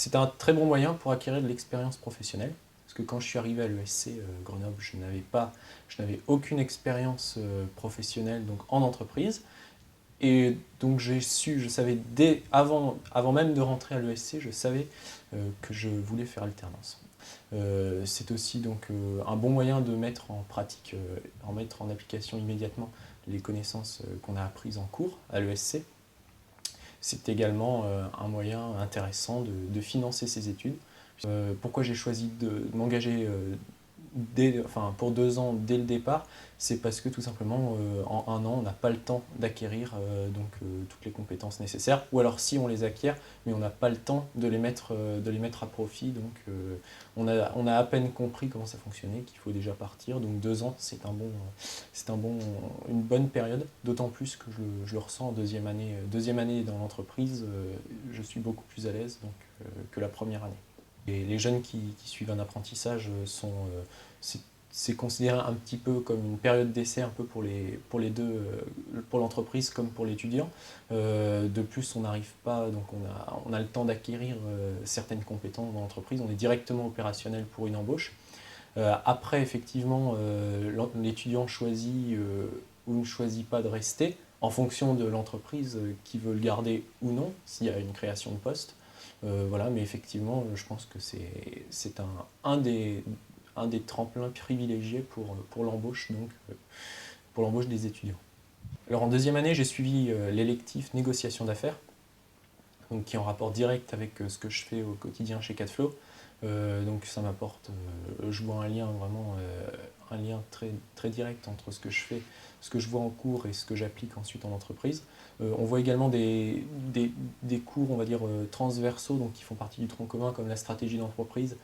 C'est un très bon moyen pour acquérir de l'expérience professionnelle. Parce que quand je suis arrivé à l'ESC Grenoble, je n'avais aucune expérience professionnelle donc en entreprise. Et donc je savais avant même de rentrer à l'ESC, je savais que je voulais faire alternance. C'est aussi donc un bon moyen de mettre en pratique, mettre en application immédiatement les connaissances qu'on a apprises en cours à l'ESC. C'est également un moyen intéressant de financer ses études. Pourquoi j'ai choisi de m'engager pour 2 ans dès le départ, c'est parce que tout simplement en 1 an on n'a pas le temps d'acquérir toutes les compétences nécessaires, ou alors si on les acquiert, mais on n'a pas le temps de les mettre à profit, donc on a à peine compris comment ça fonctionnait, qu'il faut déjà partir, donc 2 ans c'est une bonne période, d'autant plus que je le ressens en deuxième année dans l'entreprise, je suis beaucoup plus à l'aise que la première année. Et les jeunes qui suivent un apprentissage c'est considéré un petit peu comme une période d'essai un peu pour les deux, pour l'entreprise comme pour l'étudiant. De plus, on n'arrive pas, donc on a le temps d'acquérir certaines compétences dans l'entreprise, on est directement opérationnel pour une embauche. Après, effectivement, l'étudiant choisit ou ne choisit pas de rester en fonction de l'entreprise qui veut le garder ou non, s'il y a une création de poste. Voilà, mais effectivement, je pense que c'est un des tremplins privilégiés pour l'embauche des étudiants. Alors en deuxième année, j'ai suivi l'électif négociation d'affaires, donc qui est en rapport direct avec ce que je fais au quotidien chez Cadflow. Donc ça m'apporte, je vois un lien très, très direct entre ce que je fais, ce que je vois en cours et ce que j'applique ensuite en entreprise. On voit également des cours, on va dire, transversaux, donc qui font partie du tronc commun, comme la stratégie d'entreprise.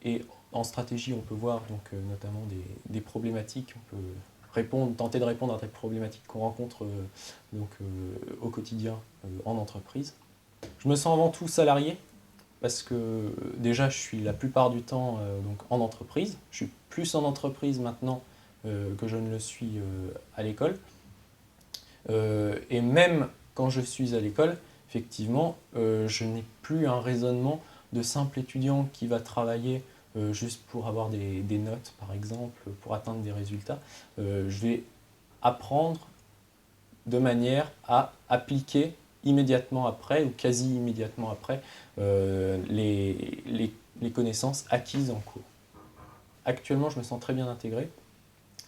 Et en stratégie, on peut voir donc, notamment des problématiques, on peut tenter de répondre à des problématiques qu'on rencontre au quotidien en entreprise. Je me sens avant tout salarié, parce que déjà je suis la plupart du temps donc en entreprise. Je suis plus en entreprise maintenant que je ne le suis à l'école. Et même quand je suis à l'école, effectivement, je n'ai plus un raisonnement de simple étudiant qui va travailler juste pour avoir des notes, par exemple, pour atteindre des résultats. Je vais apprendre de manière à appliquer immédiatement après, ou quasi immédiatement après, les connaissances acquises en cours. Actuellement, je me sens très bien intégré.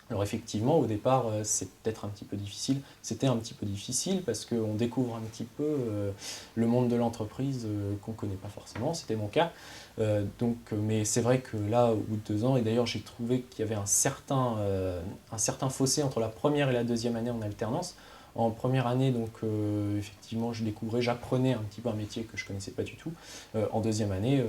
Alors effectivement, au départ, c'est peut-être un petit peu difficile. C'était un petit peu difficile parce qu'on découvre un petit peu le monde de l'entreprise qu'on ne connaît pas forcément. C'était mon cas. Mais c'est vrai que là, au bout de 2 ans, et d'ailleurs j'ai trouvé qu'il y avait un certain fossé entre la première et la deuxième année en alternance. En première année, donc effectivement, j'apprenais un petit peu un métier que je ne connaissais pas du tout. En deuxième année,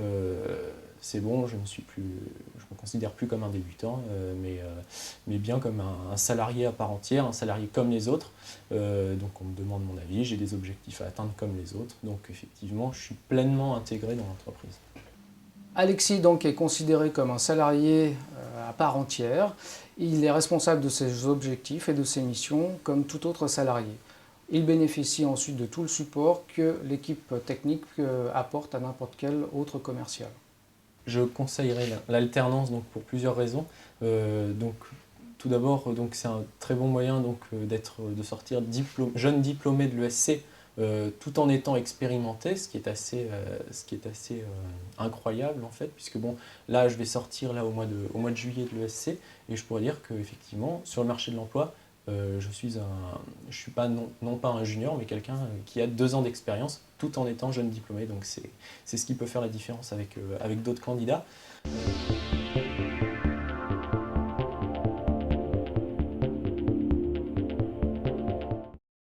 c'est bon, je me considère plus comme un débutant, mais bien comme un salarié à part entière, un salarié comme les autres. Donc on me demande mon avis, j'ai des objectifs à atteindre comme les autres. Donc effectivement, je suis pleinement intégré dans l'entreprise. Alexis donc est considéré comme un salarié à part entière. Il est responsable de ses objectifs et de ses missions comme tout autre salarié. Il bénéficie ensuite de tout le support que l'équipe technique apporte à n'importe quel autre commercial. Je conseillerais l'alternance pour plusieurs raisons. Tout d'abord, c'est un très bon moyen de sortir jeune diplômé de l'ESC tout en étant expérimenté, ce qui est assez incroyable en fait, puisque bon, là je vais sortir là, au mois de juillet de l'ESC et je pourrais dire qu'effectivement sur le marché de l'emploi, je suis pas non pas un junior, mais quelqu'un qui a 2 ans d'expérience tout en étant jeune diplômé, donc c'est ce qui peut faire la différence avec d'autres candidats.